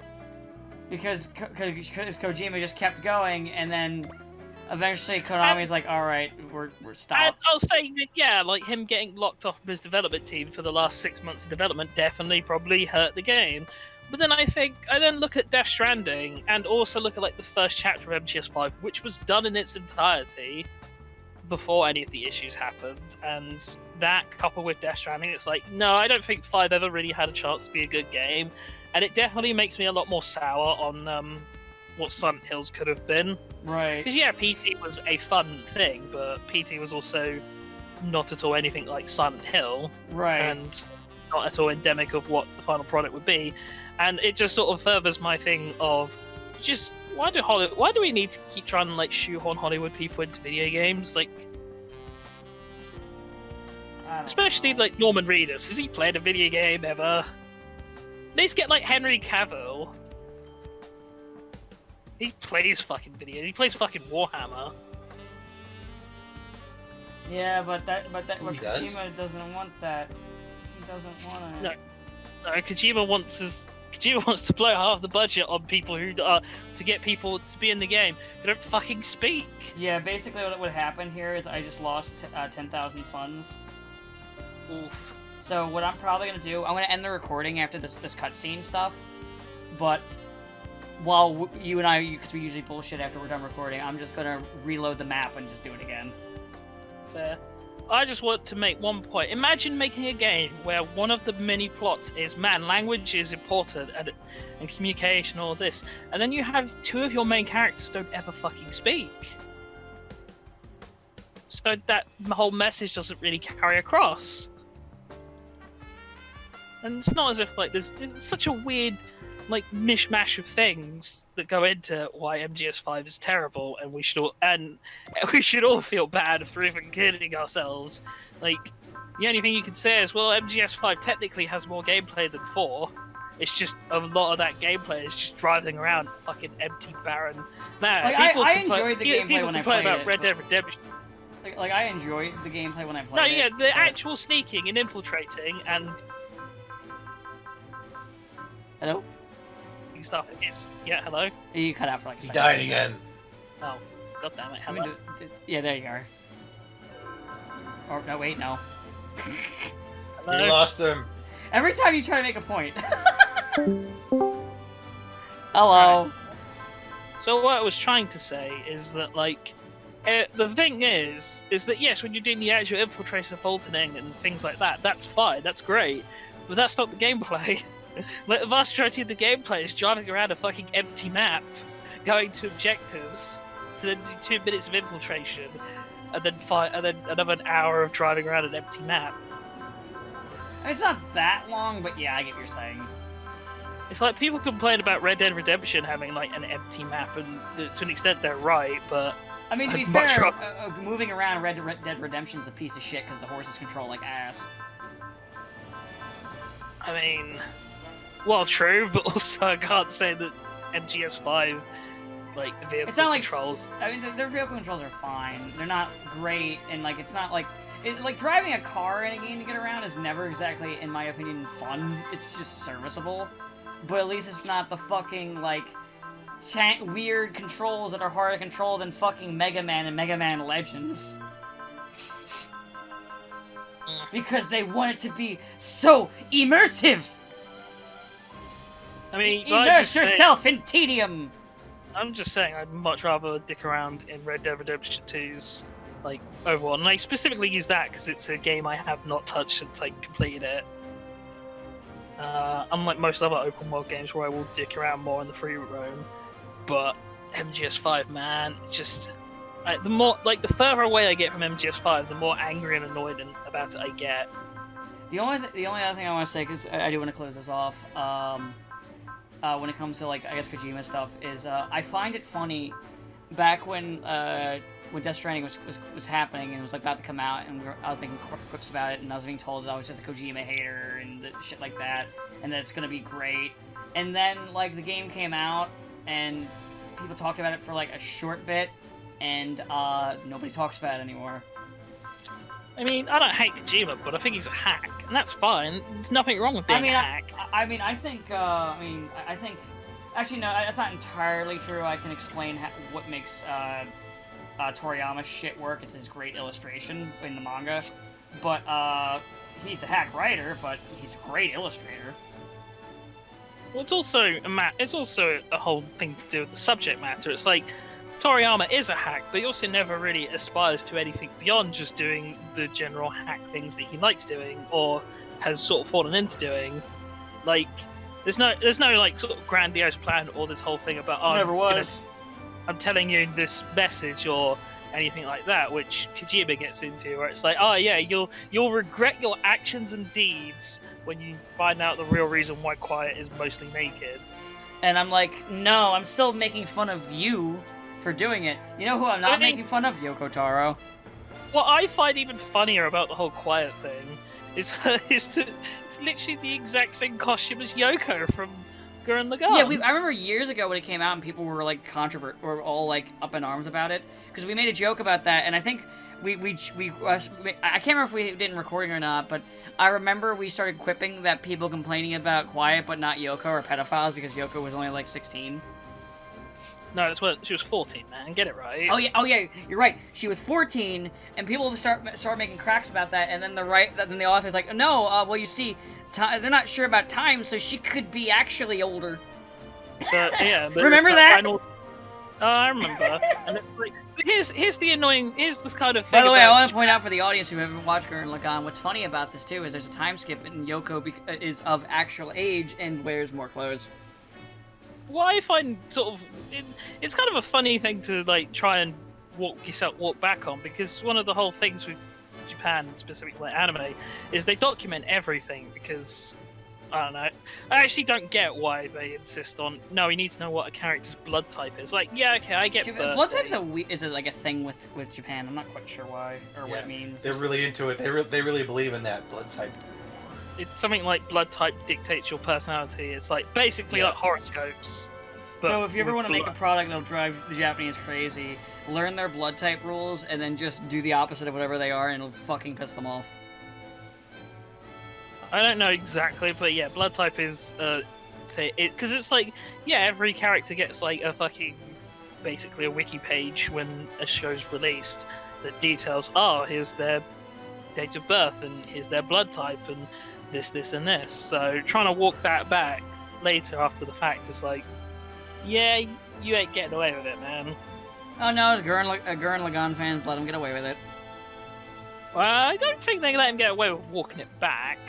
Because Kojima just kept going, and then eventually Konami's like, "All right, we're stopped." And I'll say that, yeah, like him getting locked off from his development team for the last 6 months of development definitely probably hurt the game. But then I then look at Death Stranding and also look at like the first chapter of MGS5, which was done in its entirety before any of the issues happened, and that coupled with Death Stranding, it's like, no, I don't think 5 ever really had a chance to be a good game, and it definitely makes me a lot more sour on what Silent Hills could have been. Right. Because, yeah, PT was a fun thing, but PT was also not at all anything like Silent Hill. Right. And not at all endemic of what the final product would be. And it just sort of furthers my thing of just, why do we need to keep trying to, like, shoehorn Hollywood people into video games? Like, especially, like, Norman Reedus. Has he played a video game ever? At least get, like, Henry Cavill. He plays fucking video. He plays fucking Warhammer. Yeah, but does? Kojima doesn't want that. He doesn't want it. No, Kojima wants to blow half the budget on people who to get people to be in the game who don't fucking speak. Yeah, basically what would happen here is I just lost 10,000 funds. Oof. So what I'm probably gonna do, I'm gonna end the recording after this cutscene stuff, but while you and I, because we usually bullshit after we're done recording, I'm just gonna reload the map and just do it again. Fair. I just want to make one point. Imagine making a game where one of the mini plots is, man, language is important and communication, all this, and then you have 2 of your main characters don't ever fucking speak. So that whole message doesn't really carry across. And it's not as if, like, there's such a weird, like, mishmash of things that go into why MGS5 is terrible, and we should all feel bad for even kidding ourselves. Like, the only thing you can say is, well, MGS5 technically has more gameplay than 4. It's just a lot of that gameplay is just driving around fucking empty, barren. Man, Like, I enjoyed the gameplay when I played about it, Red Dead Redemption. Like I enjoyed the gameplay when I played No, it. yeah, the but... actual sneaking and infiltrating and Hello? stuff is. Yeah, hello? You cut out for like a He second. died again. Oh, goddammit, I mean, hello. yeah, there you are. Or, no, wait, no. We lost him. Every time you try to make a point. Hello. So what I was trying to say is that, like, the thing is that yes, when you're doing the actual infiltration of vaulting and things like that, that's fine, that's great, but that's not the gameplay. Like, the vast majority of the gameplay is driving around a fucking empty map, going to objectives, to then do 2 minutes of infiltration, and then another hour of driving around an empty map. It's not that long, but yeah, I get what you're saying. It's like people complain about Red Dead Redemption having, like, an empty map, and to an extent they're right, but I mean, to be I'd much fair, rather- moving around Red Dead Redemption's a piece of shit because the horses control like ass. I mean, well, true, but also I can't say that MGS5, like, the vehicle It's not like controls. I mean, their vehicle controls are fine. They're not great, and like it's not like like driving a car in a game to get around is never exactly, in my opinion, fun. It's just serviceable, but at least it's not the fucking like weird controls that are harder to control than fucking Mega Man and Mega Man Legends. Because they want it to be so immersive. I mean, Immerse yourself in tedium. I'm just saying, I'd much rather dick around in Red Dead Redemption 2's like overall, and I specifically use that because it's a game I have not touched since I completed it. Unlike most other open world games where I will dick around more in the free roam, but MGS5, man, it's just the further away I get from MGS5, the more angry and annoyed about it I get. The only other thing I want to say, because I do want to close this off, when it comes to like I guess Kojima stuff, is I find it funny back when Death Stranding was happening and it was like about to come out, and I was making quips about it, and I was being told that I was just a Kojima hater and shit like that, and that it's gonna be great. And then like the game came out, and people talked about it for like a short bit, and nobody talks about it anymore. I mean, I don't hate Kojima, but I think he's a hack, and that's fine. There's nothing wrong with being a hack. I think actually no, that's not entirely true. I can explain what makes Toriyama's shit work. It's his great illustration in the manga, but he's a hack writer, but he's a great illustrator. Well, it's also a whole thing to do with the subject matter. It's like Toriyama is a hack, but he also never really aspires to anything beyond just doing the general hack things that he likes doing or has sort of fallen into doing. Like, there's no like sort of grandiose plan or this whole thing about I'm telling you this message or anything like that, which Kojima gets into, where it's like, oh yeah, you'll regret your actions and deeds when you find out the real reason why Quiet is mostly naked. And I'm like, no, I'm still making fun of you for doing it. You know who I'm not making fun of? Yoko Taro. What I find even funnier about the whole Quiet thing is that it's literally the exact same costume as Yoko from Gurren Lagann. Yeah, I remember years ago when it came out and people were like were all like up in arms about it because we made a joke about that, and I think I can't remember if we did in recording or not, but I remember we started quipping that people complaining about Quiet but not Yoko are pedophiles because Yoko was only like 16. No, she was 14, man. Get it right. Oh yeah, you're right. She was 14, and people start making cracks about that, and then the author's like, no, well you see, they're not sure about time, so she could be actually older. Yeah. Remember that? I remember. And it's like, here's this kind of thing. By the way, I want to point out for the audience who haven't watched Gurren Lagann, what's funny about this too is there's a time skip, and Yoko is of actual age and wears more clothes. What I find sort of it's kind of a funny thing to like try and walk back on, because one of the whole things with Japan, specifically like anime, is they document everything because I don't know. I actually don't get why they insist on no, you need to know what a character's blood type is. Like, yeah, okay, I get blood type's is it like a thing with Japan? I'm not quite sure why or what it means. They're really into it. They really believe in that blood type. It's something like blood type dictates your personality. It's like basically like horoscopes. So if you ever want to make a product that'll drive the Japanese crazy, learn their blood type rules and then just do the opposite of whatever they are, and it'll fucking piss them off. I don't know exactly, but yeah, blood type is because it's like, yeah, every character gets like a fucking basically a wiki page when a show's released that details, oh, here's their date of birth and here's their blood type and this and this. So trying to walk that back later after the fact is like, yeah, you ain't getting away with it, man. Oh no, the Gurren Lagann fans let him get away with it. Well, I don't think they let him get away with walking it back.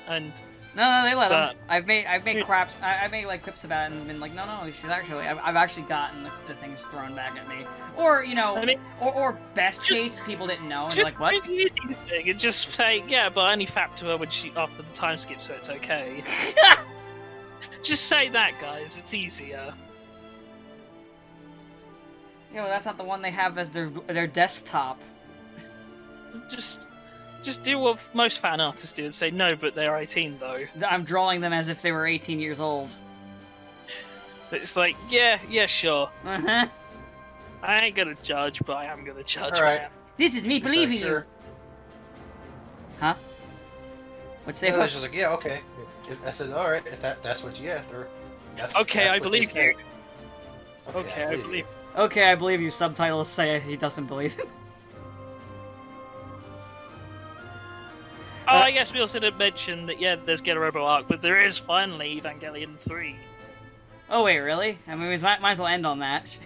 And no, they let him. I've made craps. I made like quips about it and been like, no, she's actually. I've actually gotten the things thrown back at me, or you know, I mean, or best case, people didn't know and just like what? The easy thing and just say, yeah, but I only fapped to her when she after the time skip, so it's okay. Just say that, guys. It's easier. Yeah, well, that's not the one they have as their desktop. Just do what most fan artists do and say no, but they're 18 though. I'm drawing them as if they were 18 years old. It's like, yeah, sure. Uh-huh. I ain't gonna judge, but I am gonna judge. All right. Man. This is me believing you. Huh? What's Yeah, that? I was just like, yeah, okay. I said, all right, if that's what you get, that's Okay, that's I what believe they you. said. Okay, I believe. Okay, I believe you. Subtitles say he doesn't believe it. Oh, I guess we also didn't mention that, yeah, there's Get a Robo arc, but there is finally Evangelion 3. Oh, wait, really? I mean, we might as well end on that.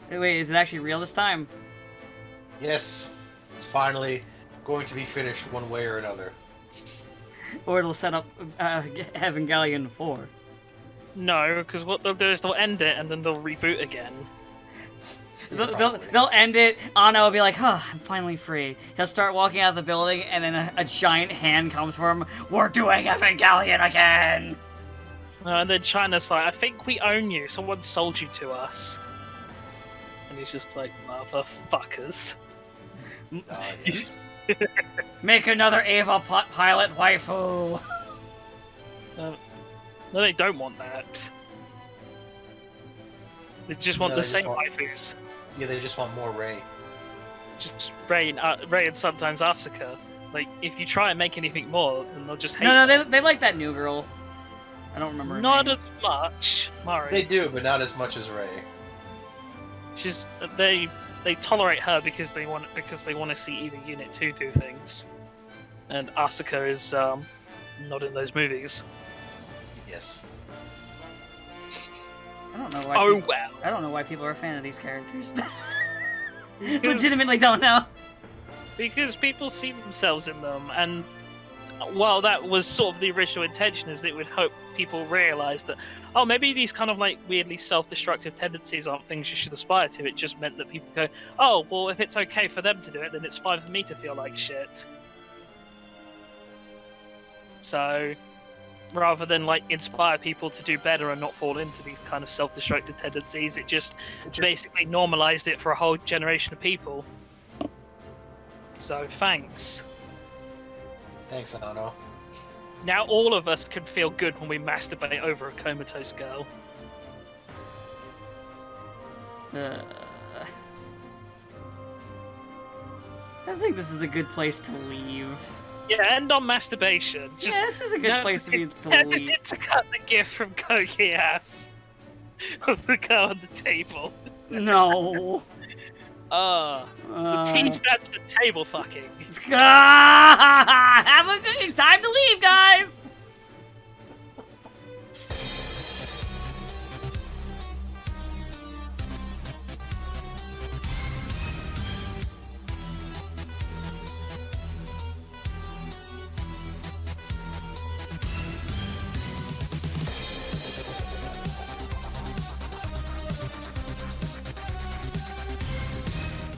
Wait, is it actually real this time? Yes, it's finally going to be finished one way or another. Or it'll set up Evangelion 4. No, because what they'll do is they'll end it and then they'll reboot again. They'll end it. Anna will be like, "Huh, I'm finally free." He'll start walking out of the building, and then a giant hand comes for him. "We're doing Evangelion again!" And then China's like, "I think we own you. Someone sold you to us." And he's just like, "Motherfuckers." Yes. Make another Eva pilot waifu. No, they don't want that. They just want No, the they same just want- waifus. Yeah, they just want more Ray. Just Ray and sometimes Asuka. Like, if you try and make anything more, then they'll just hate No, them. they like that new girl. I don't remember her Not name. as much, Mari. They do, but not as much as Ray. She's they tolerate her because they want to see either Unit 2 do things, and Asuka is not in those movies. Yes. I don't know why. Oh people, well. I don't know why people are a fan of these characters. Because- Legitimately don't know. Because people see themselves in them, and while that was sort of the original intention, is it would hope people realise that, oh, maybe these kind of like weirdly self-destructive tendencies aren't things you should aspire to. It just meant that people go, oh, well, if it's okay for them to do it, then it's fine for me to feel like shit. So, rather than like inspire people to do better and not fall into these kind of self-destructive tendencies, it just basically normalised it for a whole generation of people. So, thanks. Thanks, Ano. Now all of us can feel good when we masturbate over a comatose girl. I think this is a good place to leave. Yeah, end on masturbation. Just, Yeah, this is a good place to be. I just need to cut the gift from Koki ass of the girl on the table. No. The T stands for table fucking. Have a good time to leave, guys.